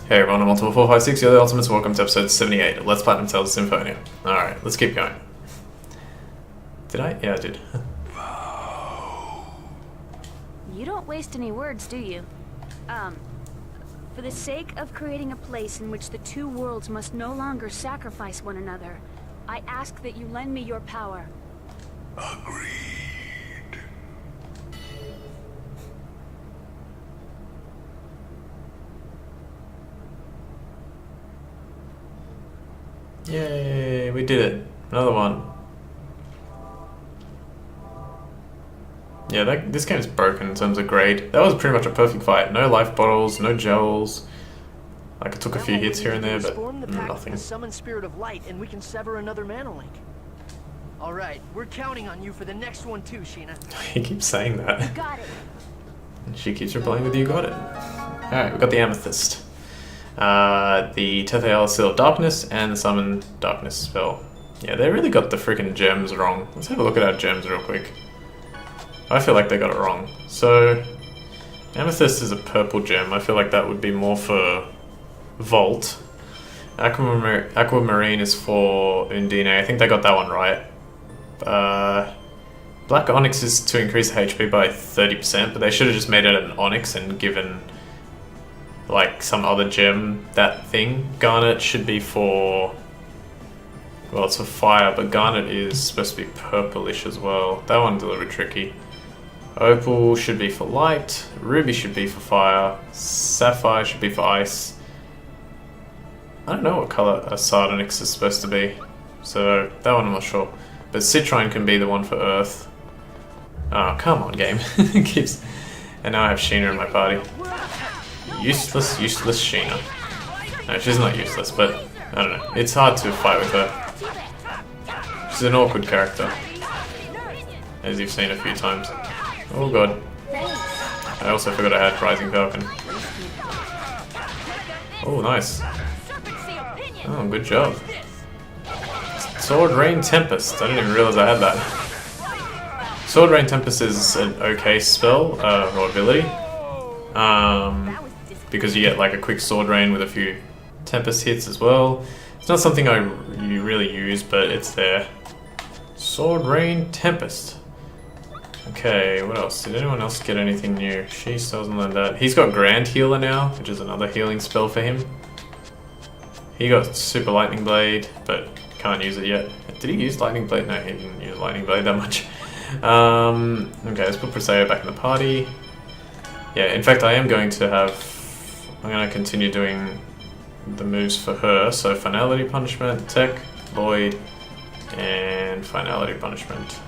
Hey everyone, I'm Multiple456, you're the Ultimates, welcome to episode 78 of Let's Platinum Tales of Symphonia. Alright, let's keep going. Did I? Yeah, I did. You don't waste any words, do you? For the sake of creating a place in which the two worlds must no longer sacrifice one another, I ask that you lend me your power. Agreed. Yay, we did it. Another one. Yeah, this game is broken in terms of grade. That was pretty much a perfect fight. No life bottles, no gels. Like, it took a few hits here and there, but nothing. Summon spirit of light, and we can sever another mana link. All right, we're counting on you for the next one too, Sheena. He keeps saying that. You got it. And she keeps replying with "you got it." Alright, we got the amethyst. The Tethael Seal of Darkness, and the Summon Darkness spell. Yeah, they really got the freaking gems wrong. Let's have a look at our gems real quick. I feel like they got it wrong. So, Amethyst is a purple gem. I feel like that would be more for Vault. Aquamarine is for Undine. I think they got that one right. Black Onyx is to increase HP by 30%, but they should have just made it an Onyx and given like some other gem that thing. Garnet should be for, well, it's for fire, but Garnet is supposed to be purplish as well. That one's a little bit tricky. Opal should be for light, Ruby should be for fire, Sapphire should be for ice. I don't know what color a Sardonyx is supposed to be, so that one I'm not sure. But Citrine can be the one for earth. Oh, come on, game. It keeps... And now I have Sheena in my party. Useless Sheena. No, she's not useless, but I don't know. It's hard to fight with her. She's an awkward character, as you've seen a few times. Oh god. I also forgot I had Rising Falcon. Oh, nice. Oh, good job. Sword Rain Tempest. I didn't even realize I had that. Sword Rain Tempest is an okay spell, or ability. Because you get like a quick Sword Rain with a few Tempest hits as well. It's not something you really use, but it's there. Sword Rain Tempest. Okay, what else? Did anyone else get anything new? She still doesn't learn that. He's got Grand Healer now, which is another healing spell for him. He got Super Lightning Blade, but can't use it yet. Did he use Lightning Blade? No, he didn't use Lightning Blade that much. Okay, let's put Presea back in the party. Yeah, in fact, I am going to have... I'm going to continue doing the moves for her. So, Finality Punishment, Tech, Void, and Finality Punishment.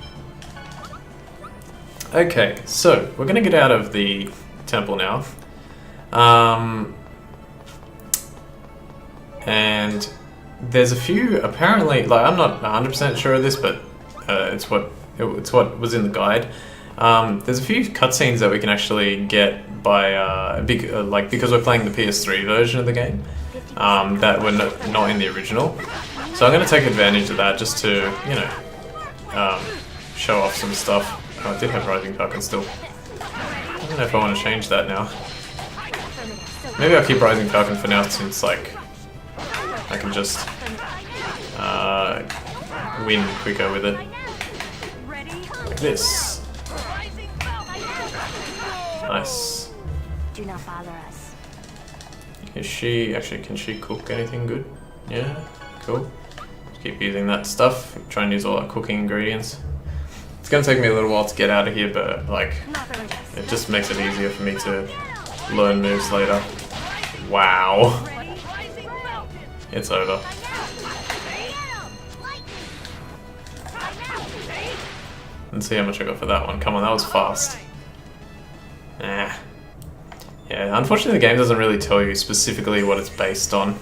Okay, so we're gonna get out of the temple now, and there's a few apparently. Like, I'm not 100% sure of this, but it's what was in the guide. There's a few cutscenes that we can actually get by because we're playing the PS3 version of the game that were not in the original. So I'm gonna take advantage of that just to show off some stuff. Oh, I did have Rising Falcon still. I don't know if I want to change that now. Maybe I'll keep Rising Falcon for now, since like I can just win quicker with it. Like this. Nice. Do not bother us. Is she actually? Can she cook anything good? Yeah, cool. Just keep using that stuff. Try and use all our cooking ingredients. It's gonna take me a little while to get out of here, but like, it just makes it easier for me to learn moves later. Wow. It's over. Let's see how much I got for that one. Come on, that was fast. Nah. Yeah, unfortunately the game doesn't really tell you specifically what it's based on.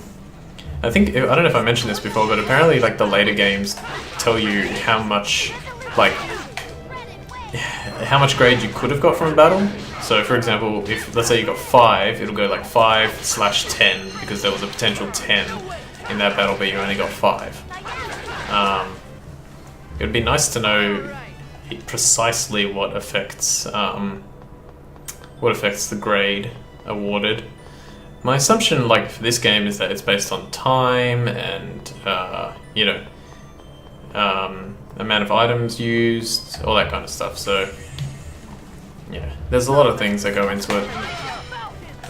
I don't know if I mentioned this before, but apparently like the later games tell you how much grade you could have got from a battle. So for example, if let's say you got 5, it'll go like 5/10 because there was a potential 10 in that battle, but you only got 5. It would be nice to know precisely what affects the grade awarded. My assumption, like, for this game is that it's based on time and, you know, amount of items used, all that kind of stuff. So, yeah, there's a lot of things that go into it.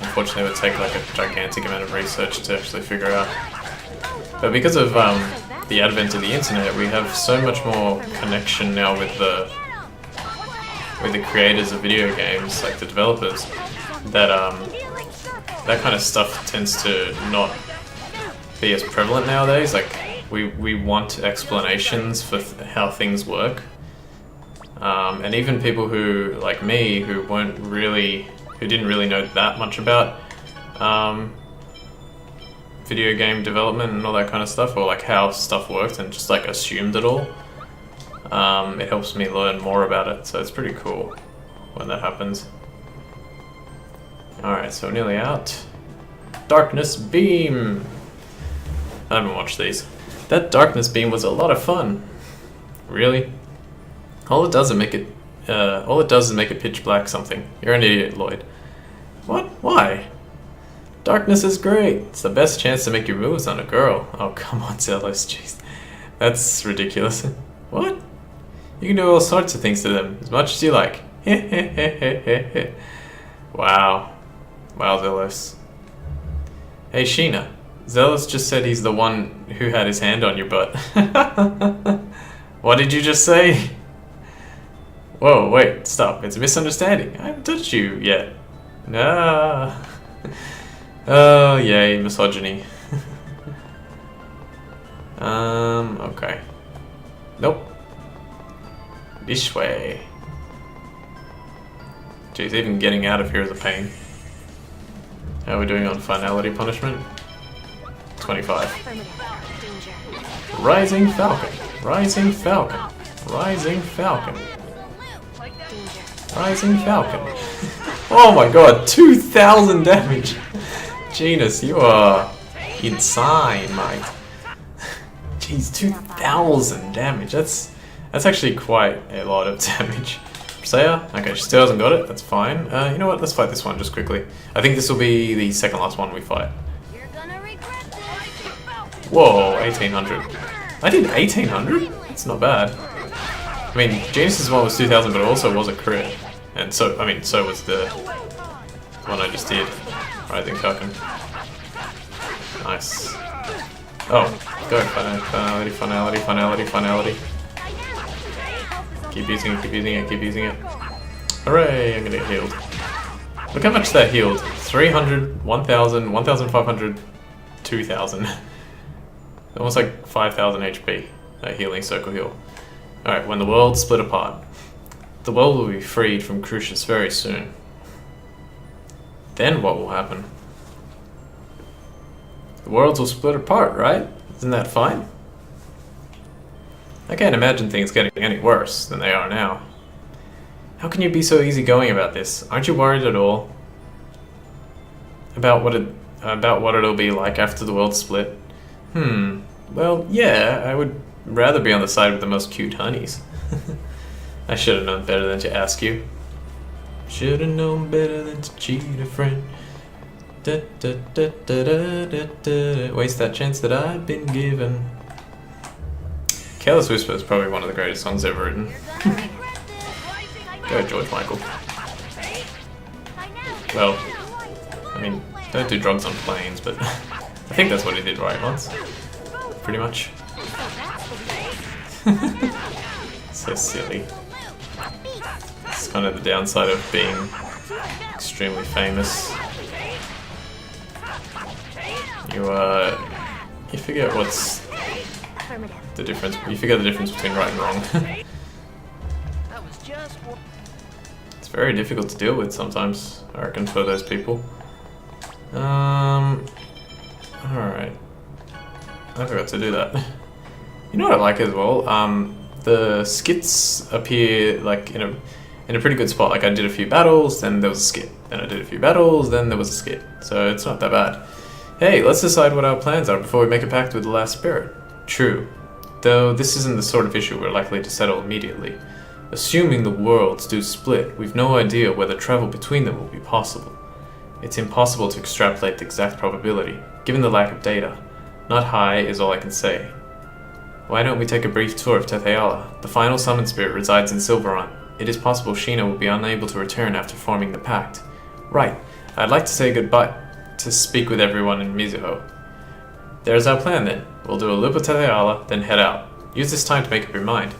Unfortunately, it would take like a gigantic amount of research to actually figure out. But because of the advent of the internet, we have so much more connection now with the creators of video games, like the developers, that that kind of stuff tends to not be as prevalent nowadays. Like we want explanations for how things work, and even people who, like me, who didn't really know that much about video game development and all that kind of stuff, or like how stuff worked, and just like assumed it all. It helps me learn more about it, so it's pretty cool when that happens. Alright, so nearly out. Darkness Beam! I haven't watched these. That Darkness Beam was a lot of fun. Really? All it does is make it pitch black something. You're an idiot, Lloyd. What? Why? Darkness is great. It's the best chance to make your moves on a girl. Oh, come on, Zelos. Jeez. That's ridiculous. What? You can do all sorts of things to them, as much as you like. Wow. Wow, Zelos. Hey, Sheena. Zelos just said he's the one who had his hand on your butt. What did you just say? Whoa, wait, stop. It's a misunderstanding. I haven't touched you yet. No. Oh, yay, misogyny. Okay. Nope. This way. Jeez, even getting out of here is a pain. How are we doing on finality punishment? 25. Rising Falcon. Rising Falcon. Rising Falcon. Rising Falcon. Oh my god, 2,000 damage! Genus, you are insane, mate. Jeez, 2,000 damage. That's actually quite a lot of damage. Saya? Okay, she still hasn't got it. That's fine. You know what? Let's fight this one just quickly. I think this will be the second last one we fight. Whoa, 1,800. I did 1,800? That's not bad. I mean, Genus's one was 2,000, but it also was a crit. And so, I mean, so was the one I just did. Rising Falcon. Nice. Oh, go. Finality, finality, finality, finality. Keep using it, keep using it, keep using it. Hooray, I'm gonna get healed. Look how much that healed. 300, 1,000, 1,500, 2,000. Almost like 5,000 HP. That healing circle heal. Alright, when the world split apart. The world will be freed from Crucius very soon. Then what will happen? The worlds will split apart, right? Isn't that fine? I can't imagine things getting any worse than they are now. How can you be so easygoing about this? Aren't you worried at all? About what it'll be like after the world split? Well, yeah, I would rather be on the side with the most cute honeys. I should have known better than to ask you. Should have known better than to cheat a friend. Waste that chance that I've been given. Careless Whisper is probably one of the greatest songs ever written. Go, George Michael. Well, I mean, don't do drugs on planes, but I think that's what he did right once. Pretty much. So silly. It's kind of the downside of being extremely famous. You forget what's the difference. You forget the difference between right and wrong. It's very difficult to deal with sometimes, I reckon, for those people. Alright. I forgot to do that. You know what I like as well? The skits appear like in a pretty good spot. Like I did a few battles, then there was a skit. Then I did a few battles, then there was a skit. So it's not that bad. Hey, let's decide what our plans are before we make a pact with the last spirit. True. Though this isn't the sort of issue we're likely to settle immediately. Assuming the worlds do split, we've no idea whether travel between them will be possible. It's impossible to extrapolate the exact probability, given the lack of data. Not high is all I can say. Why don't we take a brief tour of Tethe'alla? The final summon spirit resides in Silveron. It is possible Sheena will be unable to return after forming the pact. Right. I'd like to say goodbye, to speak with everyone in Mizuho. There's our plan then. We'll do a loop of Tethe'alla, then head out. Use this time to make up your mind.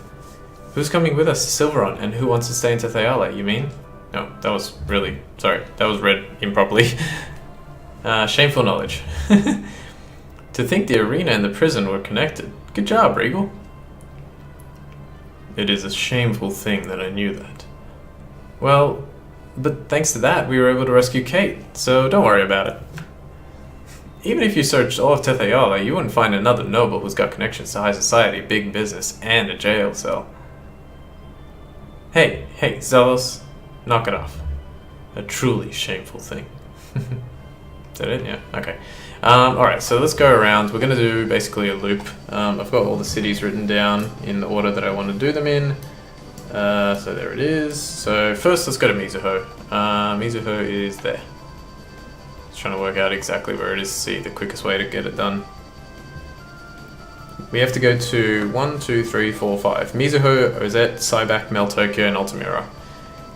Who's coming with us to Silveron, and who wants to stay in Tethe'alla, you mean? No, that was really... sorry, that was read improperly. Shameful knowledge. To think the arena and the prison were connected. Good job, Regal. It is a shameful thing that I knew that. Well, but thanks to that, we were able to rescue Kate, so don't worry about it. Even if you searched all of Tethe'alla, you wouldn't find another noble who's got connections to high society, big business, and a jail cell. Hey, Zelos, knock it off. A truly shameful thing. Is that it? Yeah, okay. Alright, so let's go around. We're going to do basically a loop. I've got all the cities written down in the order that I want to do them in. So there it is. So first let's go to Mizuho. Mizuho is there. Just trying to work out exactly where it is to see the quickest way to get it done. We have to go to 1, 2, 3, 4, 5. Mizuho, Ozette, Cyback, Meltokio, and Altamira.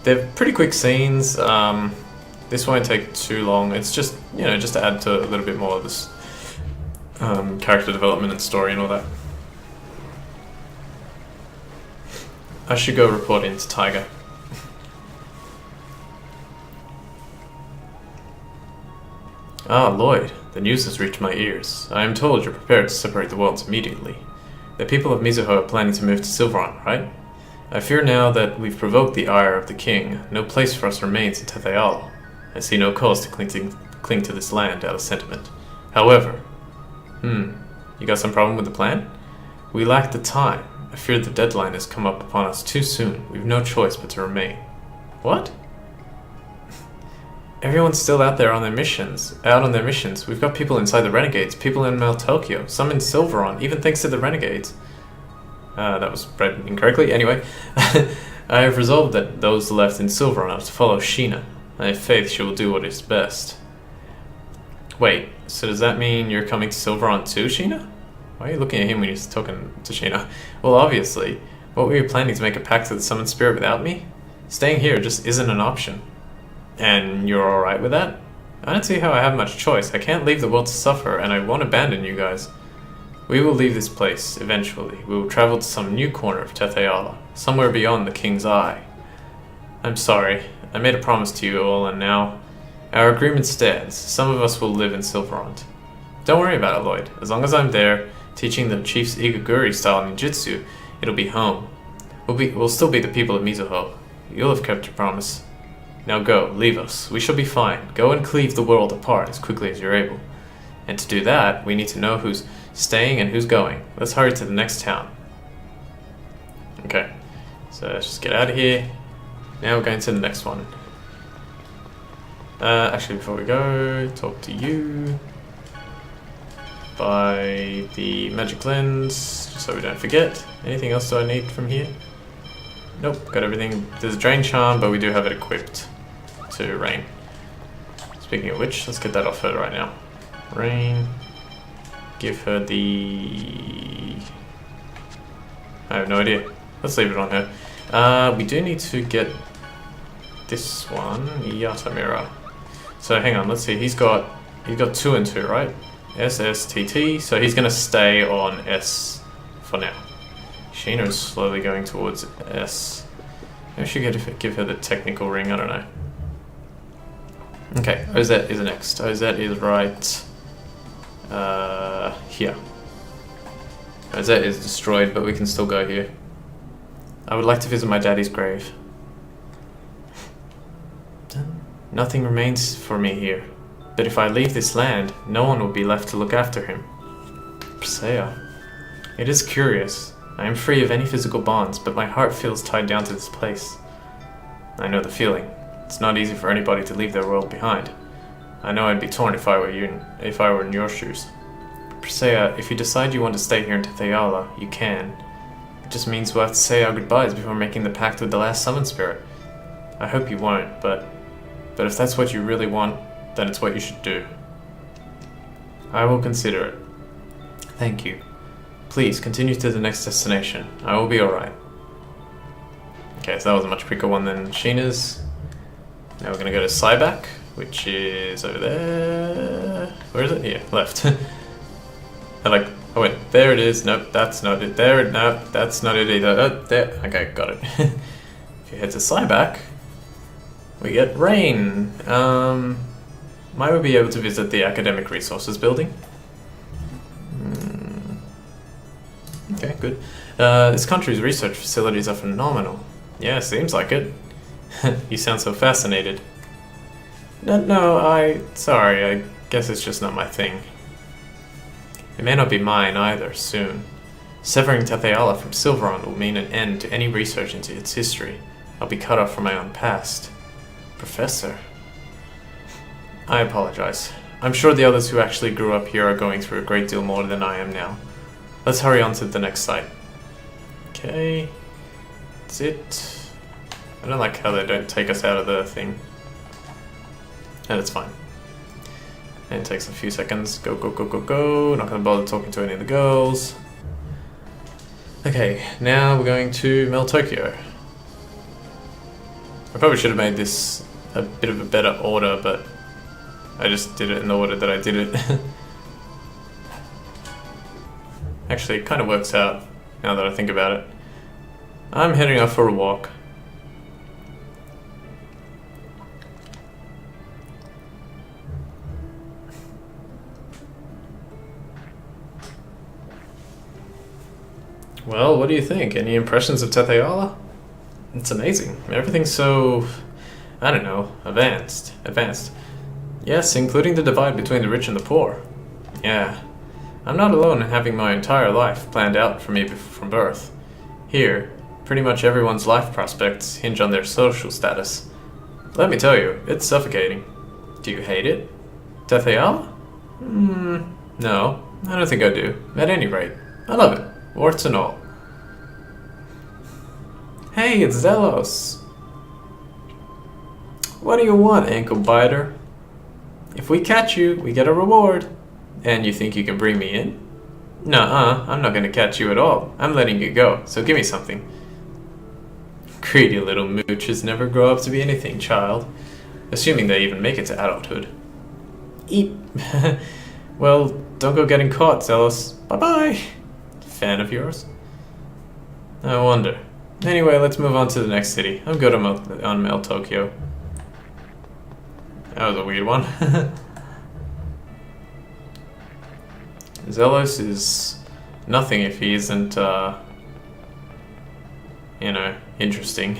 They're pretty quick scenes. This won't take too long. It's just, you know, just to add to a little bit more of this character development and story and all that. I should go report in to Tiger. Ah, Lloyd, the news has reached my ears. I am told you're prepared to separate the worlds immediately. The people of Mizuho are planning to move to Silveron, right? I fear now that we've provoked the ire of the king. No place for us remains in Tethe'alla. I see no cause to cling to this land out of sentiment. However, you got some problem with the plan? We lack the time. I fear the deadline has come up upon us too soon. We've no choice but to remain. What? Everyone's still out on their missions. We've got people inside the Renegades, people in Meltokio, some in Silveron, even thanks to the Renegades. That was read incorrectly. Anyway, I have resolved that those left in Silveron are to follow Sheena. I have faith she will do what is best. Wait, so does that mean you're coming to Silveron too, Sheena? Why are you looking at him when you're talking to Sheena? Well, obviously. What were you planning to make a pact with the summoned spirit without me? Staying here just isn't an option. And you're alright with that? I don't see how I have much choice. I can't leave the world to suffer, and I won't abandon you guys. We will leave this place, eventually. We will travel to some new corner of Tethe'alla, somewhere beyond the King's Eye. I'm sorry. I made a promise to you all, and now... Our agreement stands. Some of us will live in Silveront. Don't worry about it, Lloyd. As long as I'm there, teaching the chief's Igaguri-style ninjutsu, it'll be home. We'll still be the people of Mizuho. You'll have kept your promise. Now go, leave us. We shall be fine. Go and cleave the world apart as quickly as you're able. And to do that, we need to know who's staying and who's going. Let's hurry to the next town. Okay, so let's just get out of here. Now we're going to the next one. Actually, before we go, talk to you. Buy the magic lens, just so we don't forget. Anything else do I need from here? Nope, got everything. There's a drain charm, but we do have it equipped to Rain. Speaking of which, let's get that off her right now. Rain. Give her the... I have no idea. Let's leave it on her. We do need to get this one, Yatamira. So hang on, let's see. He's got 2 and 2, right? SSTT. So he's gonna stay on S for now. Sheena is slowly going towards S. Maybe I should give her the technical ring. I don't know. Okay, Ozette is next. Ozette is right here. Ozette is destroyed, but we can still go here. I would like to visit my daddy's grave. Nothing remains for me here. But if I leave this land, no one will be left to look after him. Persea. It is curious. I am free of any physical bonds, but my heart feels tied down to this place. I know the feeling. It's not easy for anybody to leave their world behind. I know I'd be torn if I were in your shoes. Persea, if you decide you want to stay here in Tethe'alla, you can. It just means we'll have to say our goodbyes before making the pact with the last summon spirit. I hope you won't, but if that's what you really want, then it's what you should do. I will consider it. Thank you. Please, continue to the next destination. I will be alright. Okay, so that was a much quicker one than Sheena's. Now we're gonna go to Syback, which is over there. Where is it? Here, left. I like, oh wait, there it is. Nope, that's not it. There, nope, that's not it either. Oh, there, okay, got it. If you head to Syback, we get rain. Might we be able to visit the Academic Resources building? Okay, good. This country's research facilities are phenomenal. Yeah, seems like it. You sound so fascinated. No, sorry, I guess it's just not my thing. It may not be mine either, soon. Severing Tetheala from Silveron will mean an end to any research into its history. I'll be cut off from my own past. Professor. I apologize. I'm sure the others who actually grew up here are going through a great deal more than I am now. Let's hurry on to the next site. Okay. That's it. I don't like how they don't take us out of the thing. And it's fine. And it takes a few seconds. Go, go, go, go, go. Not gonna bother talking to any of the girls. Okay, now we're going to Meltokio. I probably should have made this a bit of a better order, but I just did it in the order that I did it. Actually, it kind of works out now that I think about it. I'm heading off for a walk. Well, what do you think? Any impressions of Tetheala? It's amazing. Everything's so, I don't know, advanced. Yes, including the divide between the rich and the poor. Yeah. I'm not alone in having my entire life planned out for me from birth. Here, pretty much everyone's life prospects hinge on their social status. Let me tell you, it's suffocating. Do you hate it? Tetheala? No, I don't think I do. At any rate, I love it. Warts and all. Hey, it's Zelos. What do you want, ankle biter? If we catch you, we get a reward. And you think you can bring me in? Nuh-uh, I'm not gonna catch you at all. I'm letting you go, so give me something. Greedy little mooches never grow up to be anything, child. Assuming they even make it to adulthood. Eat. Well, don't go getting caught, Zelos. Bye-bye. Fan of yours? I wonder. Anyway, let's move on to the next city. I'm good on Meltokio. That was a weird one. Zelos is nothing if he isn't, you know, interesting.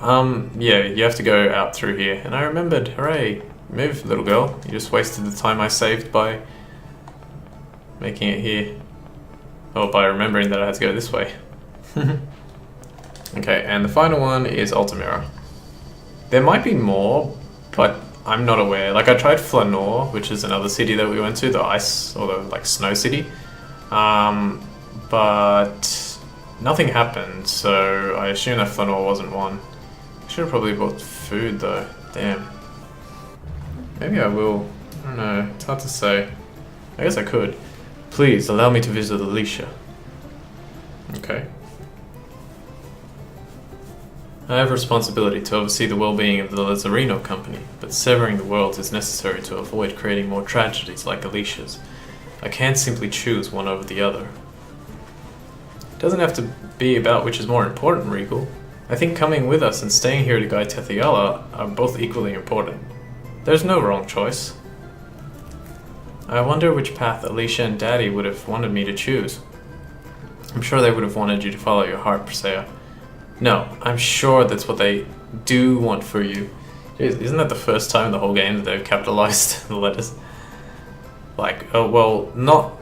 Yeah, you have to go out through here. And I remembered, hooray, move, little girl. You just wasted the time I saved by making it here. Or by remembering that I had to go this way. Okay, and the final one is Altamira. There might be more, but I'm not aware. Like, I tried Flanor, which is another city that we went to, the ice, or the, like, snow city. But nothing happened, so I assume that Flanor wasn't one. I should have probably bought food, though. Damn. Maybe I will. I don't know. It's hard to say. I guess I could. Please, allow me to visit Alicia. Okay. I have a responsibility to oversee the well-being of the Lazzarino company, but severing the worlds is necessary to avoid creating more tragedies like Alicia's. I can't simply choose one over the other. It doesn't have to be about which is more important, Regal. I think coming with us and staying here to guide Tetheala are both equally important. There's no wrong choice. I wonder which path Alicia and Daddy would have wanted me to choose. I'm sure they would have wanted you to follow your heart, Persea. No, I'm sure that's what they do want for you. Jeez, isn't that the first time in the whole game that they've capitalized the letters? Like, oh, well, not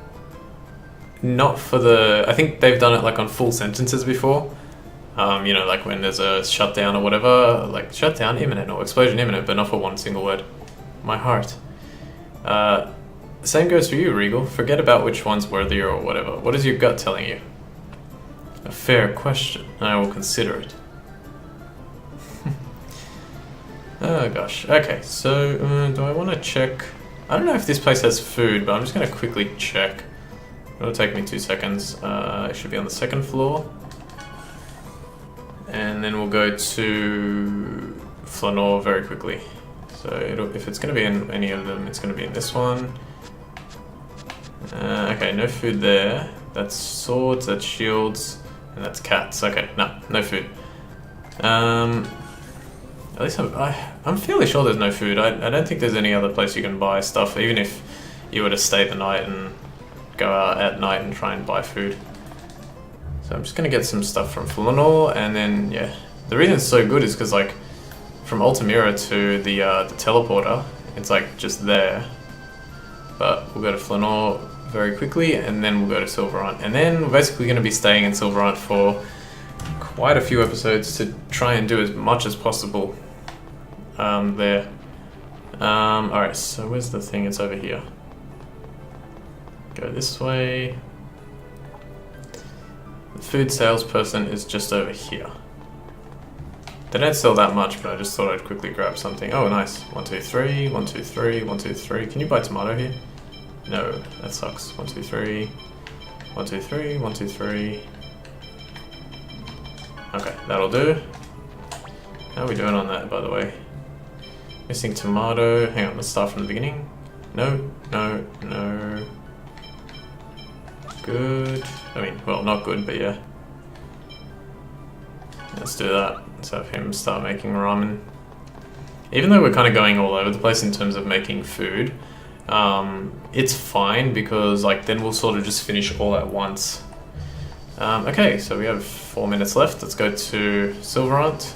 for the... I think they've done it like on full sentences before. You know, like when there's a shutdown or whatever, like shutdown imminent or explosion imminent, but not for one single word. My heart. The same goes for you, Regal. Forget about which one's worthier or whatever. What is your gut telling you? A fair question. I will consider it. Oh gosh. Okay, so do I want to check? I don't know if this place has food, but I'm just going to quickly check. It'll take me 2 seconds. It should be on the 2nd floor. And then we'll go to Flanor very quickly. So if it's going to be in any of them, it's going to be in this one. Okay, no food there. That's swords, that's shields, and that's cats. Okay, no food. At least I'm fairly sure there's no food. I don't think there's any other place you can buy stuff, even if you were to stay the night and go out at night and try and buy food. So I'm just gonna get some stuff from Flanor, and then yeah, the reason it's so good is because like from Altamira to the teleporter, it's like just there. But we'll go to Flanor very quickly, and then we'll go to Silverant, and then we're basically going to be staying in Silverant for quite a few episodes to try and do as much as possible there. Alright, so where's the thing? It's over here. Go this way. The food salesperson is just over here. They don't sell that much, but I just thought I'd quickly grab something. Oh, nice. 1, 2, 3, 1, 2, 3, 1, 2, 3. Can you buy tomato here? No, that sucks. 1, 2, 3. 1, 2, 3, 1, 2, 3. Okay, that'll do. How are we doing on that, by the way? Missing tomato. Hang on, let's start from the beginning. No. Good. I mean, well, not good, but yeah. Let's do that. Let's have him start making ramen. Even though we're kind of going all over the place in terms of making food, it's fine because like then we'll sort of just finish all at once. Okay, so we have 4 minutes left. Let's go to Silverant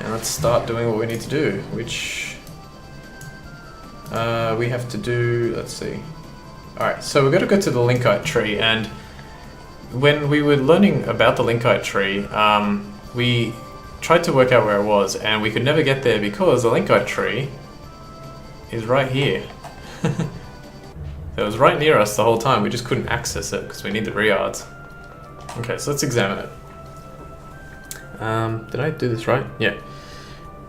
and let's start doing what we need to do, which we have to do, let's see. Alright, so we're going to go to the Linkite Tree, and when we were learning about the Linkite Tree, we tried to work out where it was, and we could never get there because the Linkite Tree is right here. It was right near us the whole time, we just couldn't access it because we need the Riards. Okay, so let's examine it. Did I do this right? Yeah.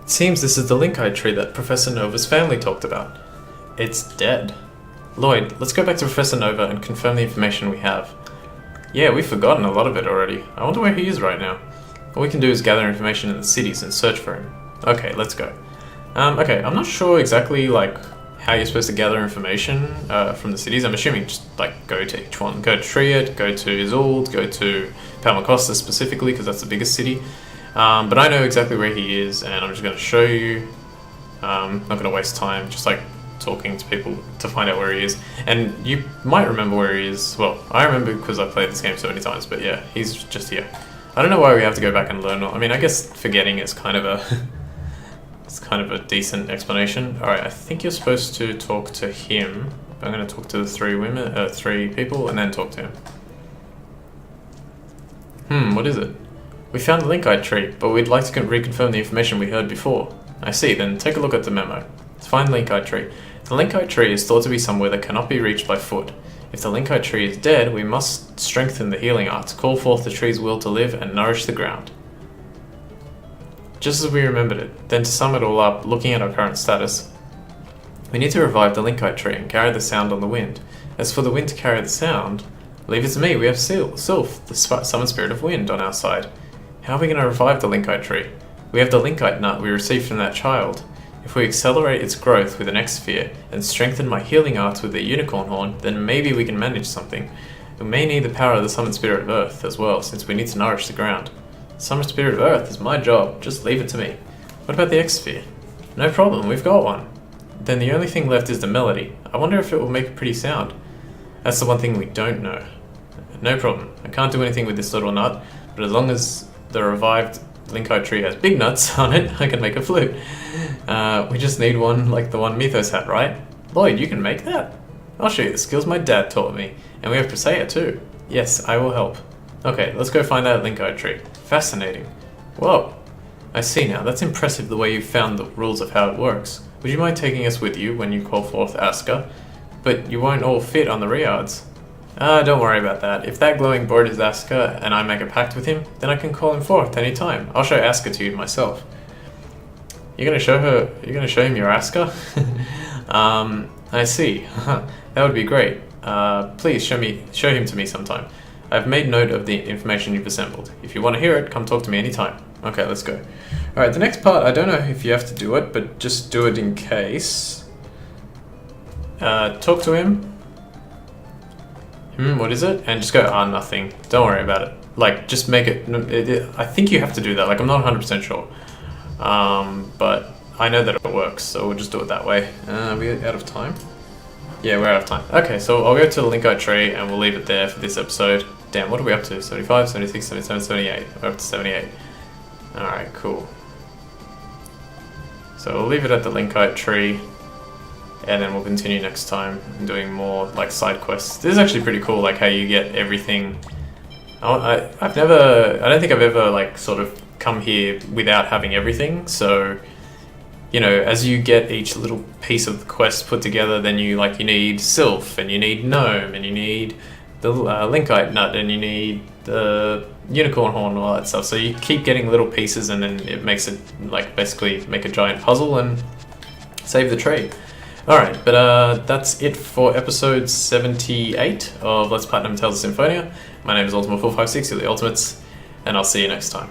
It seems this is the Linkite Tree that Professor Nova's family talked about. It's dead. Lloyd, let's go back to Professor Nova and confirm the information we have. Yeah, we've forgotten a lot of it already. I wonder where he is right now. All we can do is gather information in the cities and search for him. Okay, let's go. Okay, I'm not sure exactly like how you're supposed to gather information from the cities. I'm assuming just like go to each one. Go to Siaht, go to Isolde, go to Palmacosta specifically because that's the biggest city. But I know exactly where he is, and I'm just going to show you. Not going to waste time just like talking to people to find out where he is. And you might remember where he is. Well, I remember because I've played this game so many times, but yeah, he's just here. I don't know why we have to go back and learn. I mean, I guess forgetting is kind of a it's kind of a decent explanation. All right, I think you're supposed to talk to him. I'm going to talk to the three people, and then talk to him. What is it? We found the Linkite Tree, but we'd like to reconfirm the information we heard before. I see. Then take a look at the memo. Let's find the Linkite Tree. The Linkite Tree is thought to be somewhere that cannot be reached by foot. If the Linkite Tree is dead, we must strengthen the healing arts, call forth the tree's will to live, and nourish the ground. Just as we remembered it, then to sum it all up, looking at our current status, we need to revive the Linkite Tree and carry the sound on the wind. As for the wind to carry the sound, leave it to me. We have Sylph, the summoned spirit of wind, on our side. How are we going to revive the Linkite Tree? We have the Linkite nut we received from that child. If we accelerate its growth with an X-sphere and strengthen my healing arts with a unicorn horn, then maybe we can manage something. We may need the power of the summoned spirit of earth as well, since we need to nourish the ground. The summoned spirit of earth is my job, just leave it to me. What about the X-sphere? No problem, we've got one. Then the only thing left is the melody. I wonder if it will make a pretty sound. That's the one thing we don't know. No problem, I can't do anything with this little nut, but as long as the revived Linkite Tree has big nuts on it, I can make a flute. We just need one like the one Mythos had, right? Lloyd, you can make that? I'll show you the skills my dad taught me. And we have Presea too. Yes, I will help. Okay, let's go find that Linkite Tree. Fascinating. Whoa. I see now. That's impressive the way you found the rules of how it works. Would you mind taking us with you when you call forth Aska? But you won't all fit on the Riards. Don't worry about that. If that glowing bird is Aska and I make a pact with him, then I can call him forth any time. I'll show Aska to you myself. You're gonna show her. You're gonna show him your Asker. I see. That would be great. Please show him to me sometime. I've made note of the information you've assembled. If you want to hear it, come talk to me anytime. Okay, let's go. All right, the next part. I don't know if you have to do it, but just do it in case. Talk to him. What is it? And just go. Nothing. Don't worry about it. Like, just make it. I think you have to do that. Like, I'm not 100% sure. But I know that it works, so we'll just do it that way. Are we out of time? Yeah, we're out of time. Okay, so I'll go to the Linkite Tree and we'll leave it there for this episode. Damn, what are we up to? 75, 76, 77, 78. We're up to 78. Alright, cool. So we'll leave it at the Linkite Tree, and then we'll continue next time doing more like side quests. This is actually pretty cool, like how you get everything. I don't think I've ever like sort of come here without having everything, so you know, as you get each little piece of the quest put together, then you need Sylph, and you need Gnome, and you need the Linkite Nut, and you need the Unicorn Horn, and all that stuff. So you keep getting little pieces, and then it makes it like basically make a giant puzzle and save the tree. Alright, but that's it for episode 78 of Let's Platinum Tales of Symphonia. My name is Ultima456, you're the Ultimates, and I'll see you next time.